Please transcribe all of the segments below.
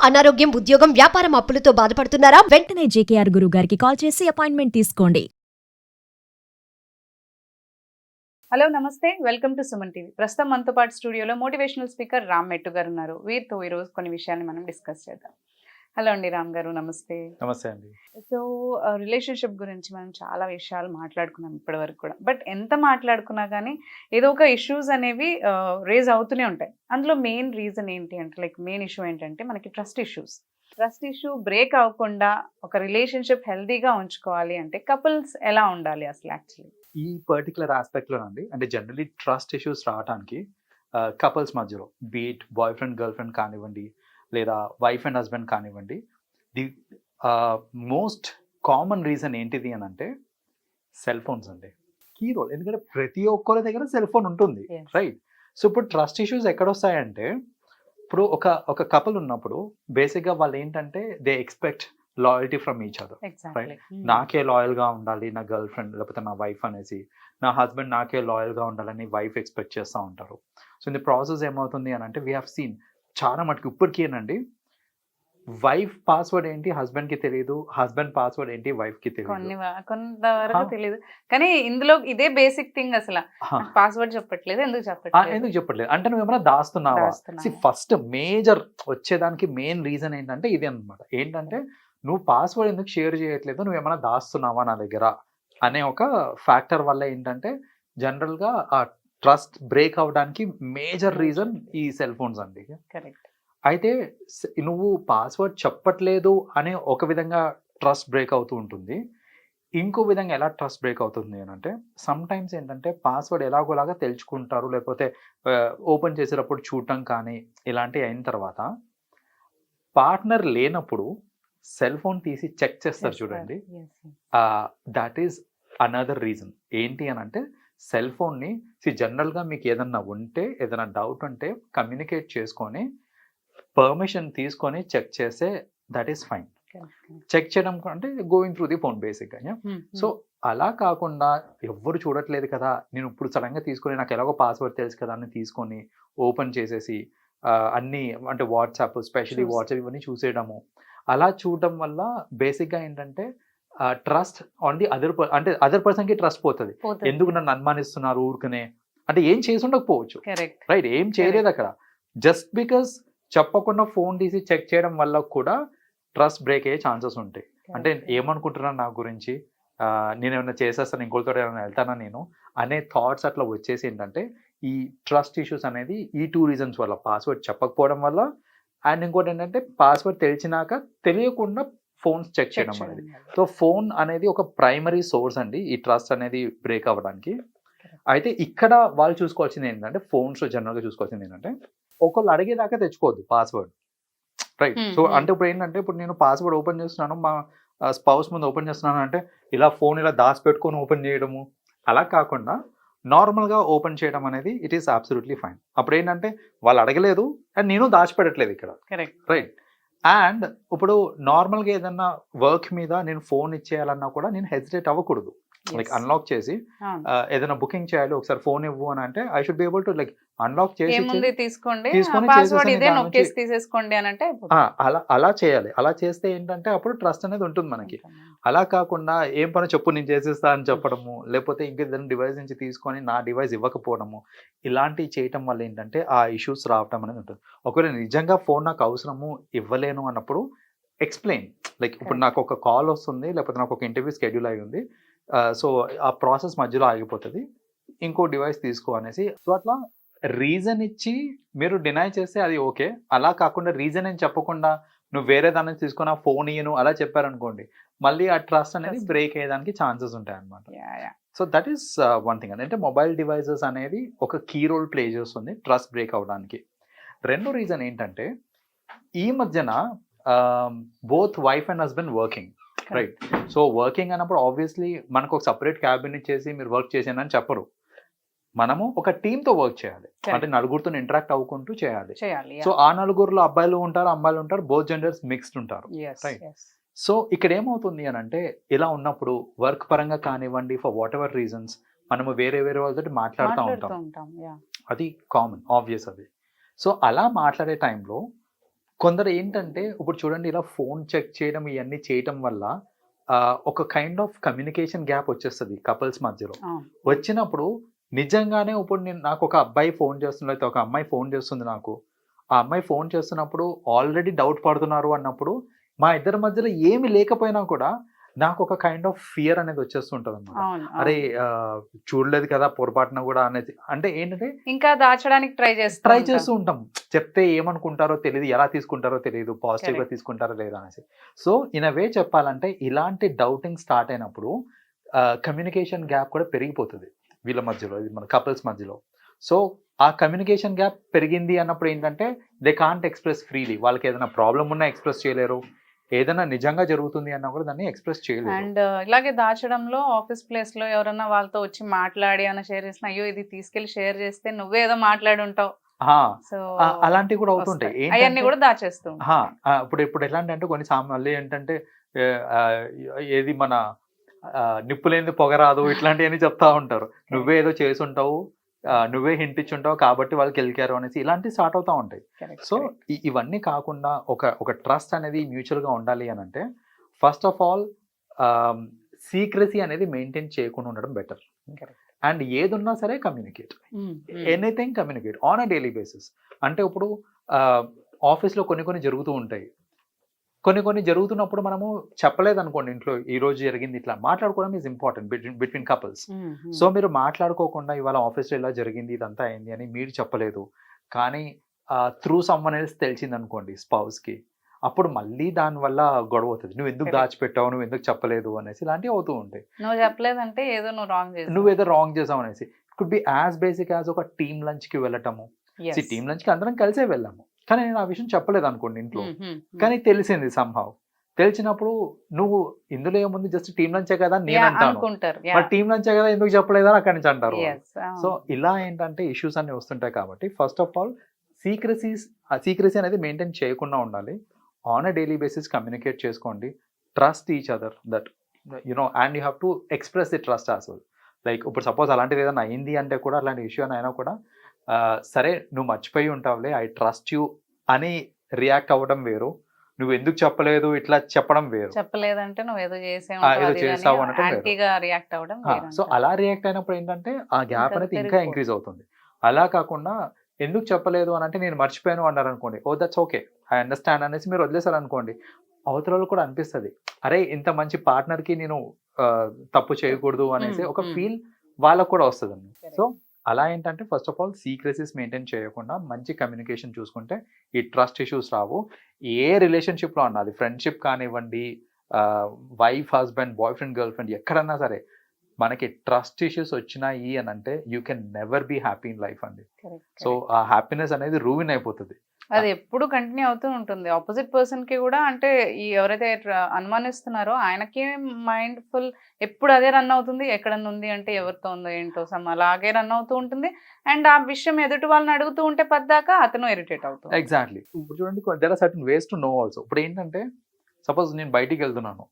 అనారోగ్యం, ఉద్యోగం, వ్యాపారం అప్పులతో బాధపడుతున్నారా? వెంటనే జేకేఆర్ గురువు గారికి కాల్ చేసి అపాయింట్మెంట్ తీసుకోండి. హలో నమస్తే, వెల్కమ్ టు సుమన్ టీవీ. ప్రస్తుతం మనతో పాటు స్టూడియోలో మోటివేషనల్ స్పీకర్ రామ్ మెట్టు గారు ఉన్నారు. వీరితో ఈరోజు కొన్ని విషయాన్ని మనం డిస్కస్ చేద్దాం. హలో అండి రామ్ గారు, నమస్తే. నమస్తే అండి. సో రిలేషన్షిప్ గురించి మనం చాలా విషయాలు మాట్లాడుకున్నాం ఇప్పటి వరకు కూడా. బట్ ఎంత మాట్లాడుకున్నా కానీ ఏదో ఒక ఇష్యూస్ అనేవి రేజ్ అవుతూనే ఉంటాయి. అందులో మెయిన్ రీజన్ ఏంటి అంటే, లైక్ మెయిన్ ఇష్యూ ఏంటంటే మనకి trust issues. Trust issue break అవ్వకుండా ఒక రిలేషన్షిప్ హెల్తీగా ఉంచుకోవాలి అంటే కపుల్స్ ఎలా ఉండాలి అసలు యాక్చువల్లీ? ఈ పర్టికులర్ ఆస్పెక్ట్లోనండి, అంటే జనరలీ ట్రస్ట్ ఇష్యూస్ రావడానికి కపుల్స్ మధ్యలో be it boyfriend girlfriend కానివ్వండి, లేదా వైఫ్ అండ్ హస్బెండ్ కానివ్వండి, ది మోస్ట్ కామన్ రీజన్ ఏంటిది అని అంటే సెల్ ఫోన్స్ అండి. Key role. ఎందుకంటే ప్రతి ఒక్కరి దగ్గర సెల్ ఫోన్ ఉంటుంది, Yes. రైట్? సో ఇప్పుడు ట్రస్ట్ ఇష్యూస్ ఎక్కడొస్తాయంటే, ఇప్పుడు ఒక కపుల్ ఉన్నప్పుడు బేసిక్గా వాళ్ళు ఏంటంటే they expect loyalty from each other. Exactly. నాకే లాయల్గా ఉండాలి నా గర్ల్ ఫ్రెండ్ లేకపోతే నా వైఫ్ అనేసి, నా హస్బెండ్ నాకే లాయల్గా ఉండాలని వైఫ్ ఎక్స్పెక్ట్ చేస్తూ ఉంటారు. సో ఇది ప్రాసెస్ ఏమవుతుంది అని అంటే, వీ హ్యావ్ సీన్ చాలా మటుకు ఇప్పటికీ ఏనండి, వైఫ్ పాస్వర్డ్ ఏంటి హస్బెండ్కి తెలియదు, హస్బెండ్ పాస్వర్డ్ ఏంటి వైఫ్కి తెలియదు. కొంతవరకు తెలియదు, కానీ ఇందులో ఇదే బేసిక్ థింగ్ అసలు. పాస్వర్డ్ చెప్పట్లేదు, ఎందుకు చెప్పట్లేదు? ఎందుకు చెప్పట్లేదు అంటే నువ్వు ఏమైనా దాస్తున్నావా? ఫస్ట్ మేజర్ వచ్చేదానికి మెయిన్ రీజన్ ఏంటంటే ఇది అనమాట. ఏంటంటే నువ్వు పాస్వర్డ్ ఎందుకు షేర్ చేయట్లేదు, నువ్వు ఏమైనా దాస్తున్నావా నా దగ్గర అనే ఒక ఫ్యాక్టర్ వల్ల ఏంటంటే జనరల్గా ఆ ట్రస్ట్ బ్రేక్ అవడానికి మేజర్ రీజన్ ఈ సెల్ ఫోన్స్ అండి. కరెక్ట్. అయితే నువ్వు పాస్వర్డ్ చెప్పట్లేదు అనే ఒక విధంగా ట్రస్ట్ బ్రేక్ అవుతూ ఉంటుంది. ఇంకో విధంగా ఎలా ట్రస్ట్ బ్రేక్ అవుతుంది అని అంటే, సమ్ టైమ్స్ ఏంటంటే పాస్వర్డ్ ఎలాగోలాగా తెలుసుకుంటారు, లేకపోతే ఓపెన్ చేసేటప్పుడు చూడటం కానీ ఇలాంటివి అయిన తర్వాత పార్ట్నర్ లేనప్పుడు సెల్ ఫోన్ తీసి చెక్ చేస్తారు చూడండి. That is another reason. ఏంటి అని అంటే సెల్ ఫోన్ని జనరల్గా మీకు ఏదన్నా ఉంటే, ఏదైనా డౌట్ ఉంటే కమ్యూనికేట్ చేసుకొని పర్మిషన్ తీసుకొని చెక్ చేస్తే దట్ ఈస్ ఫైన్. చెక్ చేయడం అంటే గోయింగ్ త్రూ ది ఫోన్ బేసిక్గా. సో అలా కాకుండా ఎవ్వరు చూడట్లేదు కదా, నేను ఇప్పుడు సడన్గా తీసుకొని నాకు ఎలాగో పాస్వర్డ్ తెలుసు కదా అని తీసుకొని ఓపెన్ చేసేసి అన్నీ అంటే వాట్సాప్, స్పెషలీ వాట్సాప్ ఇవన్నీ చూసేయడము, అలా చూడడం వల్ల బేసిక్గా ఏంటంటే ట్రస్ట్ ఆన్ ది అంటే అదర్ పర్సన్కి ట్రస్ట్ పోతుంది. ఎందుకు నన్ను అనుమానిస్తున్నారు ఊరికనే అంటే ఏం చేసి ఉండకపోవచ్చు, రైట్? ఏం చేయలేదు అక్కడ. జస్ట్ బికాస్ చెప్పకుండా ఫోన్ తీసి చెక్ చేయడం వల్ల కూడా ట్రస్ట్ బ్రేక్ అయ్యే ఛాన్సెస్ ఉంటాయి. అంటే ఏమనుకుంటున్నాను నా గురించి, నేను ఏమైనా చేసేస్తాను, ఇంకోటితో ఏమైనా వెళ్తానా నేను అనే థాట్స్ అట్లా వచ్చేసి ఏంటంటే ఈ ట్రస్ట్ ఇష్యూస్ అనేది ఈ టూ రీజన్స్ వల్ల, పాస్వర్డ్ చెప్పకపోవడం వల్ల అండ్ ఇంకోటి ఏంటంటే పాస్వర్డ్ తెలిసినాక తెలియకుండా ఫోన్స్ చెక్ చేయడం అనేది. సో ఫోన్ అనేది ఒక ప్రైమరీ సోర్స్ అండి ఈ ట్రస్ట్ అనేది బ్రేక్ అవ్వడానికి. అయితే ఇక్కడ వాళ్ళు చూసుకోవాల్సింది ఏంటంటే, ఫోన్స్ జనరల్గా చూసుకోవాల్సింది ఏంటంటే ఒకళ్ళు అడిగేదాకా తెచ్చుకోవద్దు పాస్వర్డ్, రైట్? సో అంటే ఇప్పుడు ఏంటంటే, ఇప్పుడు నేను పాస్వర్డ్ ఓపెన్ చేస్తున్నాను, మా స్పౌస్ ముందు ఓపెన్ చేస్తున్నాను అంటే ఇలా ఫోన్ ఇలా దాచిపెట్టుకొని ఓపెన్ చేయడము అలా కాకుండా నార్మల్గా ఓపెన్ చేయడం అనేది ఇట్ ఈస్ అబ్సల్యూట్లీ ఫైన్. అప్పుడు ఏంటంటే వాళ్ళు అడగలేదు అండ్ నేను దాచిపెట్టట్లేదు ఇక్కడ, రైట్? అండ్ ఇప్పుడు నార్మల్గా ఏదన్నా వర్క్ మీద నేను ఫోన్ ఇచ్చేయాలన్నా కూడా నేను హెసిటేట్ అవ్వకూడదు. లైక్ అన్లాక్ చేసి ఏదైనా బుకింగ్ చేయాలి, ఒకసారి ఫోన్ ఇవ్వు అని అంటే I should be able to like unlock చేసి తీసుకోండి, అలా చేయాలి. అలా చేస్తే ఏంటంటే అప్పుడు ట్రస్ట్ అనేది ఉంటుంది మనకి. అలా కాకుండా ఏం పని చెప్పు నేను చేసేస్తా అని చెప్పడము, లేకపోతే ఇంకేదైనా డివైస్ నుంచి తీసుకొని నా డివైస్ ఇవ్వకపోవడము, ఇలాంటివి చేయటం వల్ల ఏంటంటే ఆ ఇష్యూస్ రావటం అనేది ఉంటుంది. ఒకవేళ నిజంగా ఫోన్ నాకు అవసరము ఇవ్వలేను అన్నప్పుడు ఎక్స్ప్లెయిన్, లైక్ ఇప్పుడు నాకు ఒక కాల్ వస్తుంది, లేకపోతే నాకు ఒక ఇంటర్వ్యూ షెడ్యూల్ అయి ఉంది, సో ఆ ప్రాసెస్ మధ్యలో ఆగిపోతుంది, ఇంకో డివైస్ తీసుకో అనేసి. సో అట్లా రీజన్ ఇచ్చి మీరు డినై చేస్తే అది ఓకే. అలా కాకుండా రీజన్ ఏం చెప్పకుండా నువ్వు వేరే దాన్ని తీసుకున్న ఫోన్ ఇయ్యను అలా చెప్పారనుకోండి, మళ్ళీ ఆ ట్రస్ట్ అనేది బ్రేక్ అయ్యేదానికి ఛాన్సెస్ ఉంటాయి అన్నమాట. So that is one thing. అంటే మొబైల్ డివైసెస్ అనేది ఒక కీ రోల్ ప్లే చేస్తుంది ట్రస్ట్ బ్రేక్ అవడానికి. రెండో రీజన్ ఏంటంటే, ఈ మధ్యన both wife and husband working, right? So working అన్నప్పుడు ఆబ్వియస్లీ మనకు ఒక సపరేట్ క్యాబిన్ ఇచ్చేసి మీరు వర్క్ చేసేనని చెప్పరు. మనము ఒక టీంతో వర్క్ చేయాలి, అంటే నలుగురితో ఇంటరాక్ట్ అవ్వుకుంటూ చేయాలి. సో ఆ నలుగురులో అబ్బాయిలు ఉంటారు, అమ్మాయిలు ఉంటారు, బోత్ జెండర్స్ మిక్స్డ్ ఉంటారు, రైట్? సో ఇక్కడ ఏమవుతుంది అని అంటే, ఇలా ఉన్నప్పుడు వర్క్ పరంగా కానివ్వండి, ఫర్ వాట్ ఎవర్ రీజన్స్ మనము వేరే వేరే వాళ్ళతో మాట్లాడుతూ ఉంటాం, అది కామన్, ఆబ్వియస్ అది. సో అలా మాట్లాడే టైంలో కొందరు ఏంటంటే ఇప్పుడు చూడండి ఇలా ఫోన్ చెక్ చేయడం ఇవన్నీ చేయటం వల్ల ఒక కైండ్ ఆఫ్ కమ్యూనికేషన్ గ్యాప్ వచ్చేస్తుంది కపుల్స్ మధ్యలో. అవును. వచ్చినప్పుడు నిజంగానే ఇప్పుడు నాకు ఒక అబ్బాయి ఫోన్ చేస్తున్నా, లేకపోతే ఒక అమ్మాయి ఫోన్ చేస్తుంది నాకు. ఆ అమ్మాయి ఫోన్ చేస్తున్నప్పుడు ఆల్రెడీ డౌట్ పడుతున్నారు అన్నప్పుడు మా ఇద్దరి మధ్యలో ఏమి లేకపోయినా కూడా నాకు ఒక కైండ్ ఆఫ్ ఫియర్ అనేది వచ్చేస్తుంటది అనమాట. అవును, అరే అవును. చూడలేదు కదా పొరపాటున కూడా అనేది. అంటే ఏంటంటే ఇంకా దాచడానికి ట్రై ట్రై చేస్తూ ఉంటాం. చెప్తే ఏమనుకుంటారో తెలియదు, ఎలా తీసుకుంటారో తెలియదు, పాజిటివ్గా Correct. తీసుకుంటారో లేదా అనేసి. సో ఇన్ అ వే చెప్పాలంటే ఇలాంటి డౌటింగ్ స్టార్ట్ అయినప్పుడు కమ్యూనికేషన్ గ్యాప్ కూడా పెరిగిపోతుంది వీళ్ళ మధ్యలో, ఇది మన కపుల్స్ మధ్యలో. సో ఆ కమ్యూనికేషన్ గ్యాప్ పెరిగింది అన్నప్పుడు ఏంటంటే దే కాంట్ ఎక్స్ప్రెస్ ఫ్రీలీ. వాళ్ళకి ఏదైనా ప్రాబ్లం ఉన్నా ఎక్స్ప్రెస్ చేయలేరు, ఏదైనా నిజంగా జరుగుతుంది అన్నా కూడా దాన్ని ఎక్స్ప్రెస్ చేయలేరు. అండ్ ఇలాగే దాచడంలో ఆఫీస్ ప్లేస్ లో ఎవరన్నా వాళ్ళతో వచ్చి మాట్లాడి ఏమైనా షేర్ చేసిన, అయ్యో ఇది తీసుకెళ్లి షేర్ చేస్తే నువ్వే ఏదో మాట్లాడి ఉంటావు, సో అలాంటివి కూడా అవుతుంటాయి. అవన్నీ ఏంటంటే కూడా దాచేస్తూ ఉంటాం. ఇప్పుడు ఇప్పుడు ఎలాంటి అంటే కొన్ని మళ్ళీ ఏంటంటే ఏది మన నిప్పు లేనిది పొగరాదు ఇట్లాంటివన్నీ చెప్తా ఉంటారు. నువ్వే ఏదో చేసి ఉంటావు, నువ్వే హింట్ ఇచ్చి ఉంటావు కాబట్టి వాళ్ళకి వెళ్ళారు అనేసి ఇలాంటివి స్టార్ట్ అవుతా ఉంటాయి. Correct, so correct. ఇవన్నీ కాకుండా ఒక ట్రస్ట్ అనేది మ్యూచువల్గా ఉండాలి అని అంటే ఫస్ట్ ఆఫ్ ఆల్ సీక్రసీ అనేది మెయింటైన్ చేయకుండా ఉండడం బెటర్. Correct. అండ్ ఏదున్నా సరే communicate, anything communicate on a daily basis. అంటే ఇప్పుడు ఆఫీస్లో కొన్ని జరుగుతూ ఉంటాయి. కొన్ని జరుగుతున్నప్పుడు మనము చెప్పలేదు అనుకోండి ఇంట్లో ఈ రోజు జరిగింది ఇట్లా మాట్లాడుకోవడం is important between couples. So మీరు మాట్లాడుకోకుండా ఇవాళ ఆఫీస్లో ఇలా జరిగింది ఇదంతా అయింది అని మీరు చెప్పలేదు, కానీ త్రూ సమ్వన్ ఎల్స్ తెలిసింది అనుకోండి స్పౌస్కి, అప్పుడు మళ్ళీ దానివల్ల గొడవ అవుతుంది. నువ్వు ఎందుకు దాచిపెట్టావు, నువ్వు ఎందుకు చెప్పలేదు అనేసి ఇలాంటివి అవుతూ ఉంటాయి. నువ్వు చెప్పలేదంటే ఏదో నువ్వు రాంగ్ చేసావు, నువ్వేదో రాంగ్ చేసావు అనేసి. Could be as basic as ఒక టీమ్ లంచ్కి వెళ్ళటము. టీమ్ లంచ్కి అందరం కలిసే వెళ్ళాము, కానీ నేను ఆ విషయం చెప్పలేదు అనుకోండి ఇంట్లో, కానీ తెలిసింది సంహవ్. తెలిసినప్పుడు నువ్వు ఇందులో ఏముంది జస్ట్ టీమ్ లంచే కదా నేను అంటాను, అనుకుంటారు. మరి టీమ్ లంచే కదా ఎందుకు చెప్పలేదని అక్కడి నుంచి అంటారు. Yes, సో ఇలా ఏంటంటే ఇష్యూస్ అన్ని వస్తుంటాయి కాబట్టి ఫస్ట్ ఆఫ్ ఆల్ సీక్రసీ అనేది మెయింటైన్ చేయకుండా ఉండాలి. On a daily basis communicate చేసుకోండి, trust each other that and you have to express the trust as well. Like ఇప్పుడు సపోజ్ అలాంటిది ఏదైనా అయింది అంటే కూడా, అలాంటి ఇష్యూ అని అయినా కూడా సరే నువ్వు మర్చిపోయి ఉంటావులే, ఐ ట్రస్ట్ యూ అని రియాక్ట్ అవ్వడం వేరు, నువ్వు ఎందుకు చెప్పలేదు ఇట్లా చెప్పడం వేరు. చెప్పలేదంటే నువ్వు ఏదో ఏదో చేసావు అనటం వేరు. యాంటీగా రియాక్ట్ అవ్వడం వేరు. సో అలా రియాక్ట్ అయినప్పుడు ఏంటంటే ఆ గ్యాప్ ఇంకా అనేది ఇంకా పెరిగిపోతుంది. ఇంక్రీజ్ అవుతుంది. అలా కాకుండా ఎందుకు చెప్పలేదు అని అంటే నేను మర్చిపోయాను అన్నారు అనుకోండి, oh that's okay, I understand అనేసి మీరు వదిలేసారు అనుకోండి, అవతల కూడా అనిపిస్తుంది అరే ఇంత మంచి పార్ట్నర్కి నేను తప్పు చేయకూడదు అనేసి ఒక ఫీల్ వాళ్ళకు కూడా వస్తుంది. సో అలా ఏంటంటే ఫస్ట్ ఆఫ్ ఆల్ సీక్రెసీస్ మెయింటైన్ చేయకుండా మంచి కమ్యూనికేషన్ చూసుకుంటే ఈ ట్రస్ట్ ఇష్యూస్ రావు. ఏ రిలేషన్షిప్లో అన్నా, అది ఫ్రెండ్షిప్ కానివ్వండి, wife husband, boyfriend, girlfriend, ఎక్కడన్నా సరే మనకి ట్రస్ట్ ఇష్యూస్ వచ్చినాయి అని అంటే you can never be happy in life అండి. సో ఆ హ్యాపీనెస్ అనేది రూయిన్ అయిపోతుంది. అది ఎప్పుడు కంటిన్యూ అవుతూ ఉంటుంది. ఆపోజిట్ పర్సన్ కి కూడా, అంటే ఈ ఎవరైతే అనుమానిస్తున్నారో ఆయనకి మైండ్ ఫుల్ ఎప్పుడు అదే రన్ అవుతుంది. ఎక్కడన్నా ఉంది అంటే ఎవరితో ఉందో ఏంటో అలాగే రన్ అవుతూ ఉంటుంది. అండ్ ఆ విషయం ఎదుటి వాళ్ళని అడుగుతూ ఉంటే పద్దాక అతను ఇరిటేట్ అవుతుంది. ఎగ్జాక్ట్లీ. ఇప్పుడు చూడండి there are certain ways to know also. ఇప్పుడు ఏంటంటే సపోజ్ నేను బయటికి వెళ్తున్నాను,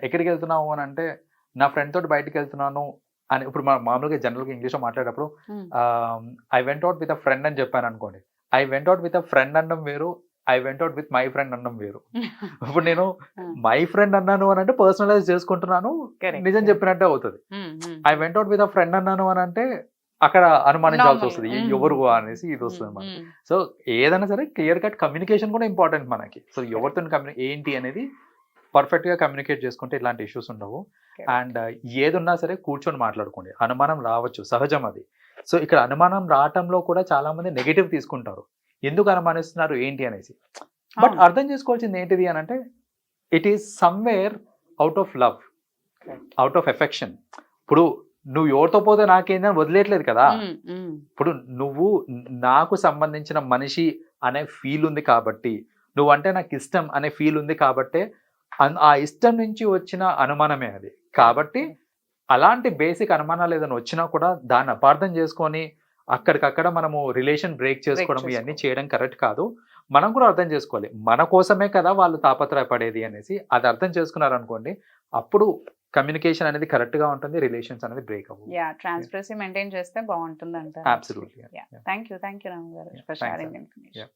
ఎక్కడికి వెళ్తున్నావు అని అంటే నా ఫ్రెండ్ తోటి బయటికి వెళ్తున్నాను అని, ఇప్పుడు మామూలుగా జనరల్గా ఇంగ్లీష్లో మాట్లాడేటప్పుడు I went out with a friend అని చెప్పాను అనుకోండి, I went out with a friend అనడం వేరు, I went out with my friend అనడం వేరు. ఇప్పుడు నేను మై ఫ్రెండ్ అన్నాను అని అంటే పర్సనలైజ్ చేసుకుంటున్నాను, నిజం చెప్పినట్టే అవుతుంది. I went out with a friend అన్నాను అని అంటే అక్కడ అనుమానించాల్సి వస్తుంది, ఎవరు అనేసి ఇది వస్తుంది మనకి. సో ఏదైనా సరే క్లియర్ కట్ కమ్యూనికేషన్ కూడా ఇంపార్టెంట్ మనకి. సో ఎవరితో ఏంటి అనేది పర్ఫెక్ట్గా కమ్యూనికేట్ చేసుకుంటే ఇలాంటి ఇష్యూస్ ఉండవు. అండ్ ఏదున్నా సరే కూర్చొని మాట్లాడుకోండి. అనుమానం రావచ్చు, సహజం అది. సో ఇక్కడ అనుమానం రావటంలో కూడా చాలా మంది నెగిటివ్ తీసుకుంటారు, ఎందుకు అనుమానిస్తున్నారు ఏంటి అనేసి. బట్ అర్థం చేసుకోవాల్సింది ఏంటిది అని అంటే it is somewhere out of love, out of affection. ఇప్పుడు నువ్వు ఎవరితో పోతే నాకేందని వదిలేయట్లేదు కదా. ఇప్పుడు నువ్వు నాకు సంబంధించిన మనిషి అనే ఫీల్ ఉంది కాబట్టి, నువ్వంటే నాకు ఇష్టం అనే ఫీల్ ఉంది కాబట్టే ఆ ఇష్టం నుంచి వచ్చిన అనుమానమే అది. కాబట్టి అలాంటి బేసిక్ అనుమానాలు ఏదైనా వచ్చినా కూడా దాన్ని అపార్థం చేసుకొని అక్కడికక్కడ మనము రిలేషన్ బ్రేక్ చేసుకోవడం ఇవన్నీ చేయడం కరెక్ట్ కాదు. మనం కూడా అర్థం చేసుకోవాలి, మన కోసమే కదా వాళ్ళు తాపత్రయపడేది అనేసి. అది అర్థం చేసుకున్నారనుకోండి, అప్పుడు కమ్యూనికేషన్ అనేది కరెక్ట్ గా ఉంటుంది, రిలేషన్స్ అనేది బ్రేక్ అవ్వదు. ట్రాన్స్పరెన్సీ మెయింటైన్ చేస్తే బాగుంటుంది అంటారు. అబ్సల్యూట్లీ. థ్యాంక్ యూ రామ్ గారు ఫర్ షేరింగ్ ఇన్ఫర్మేషన్.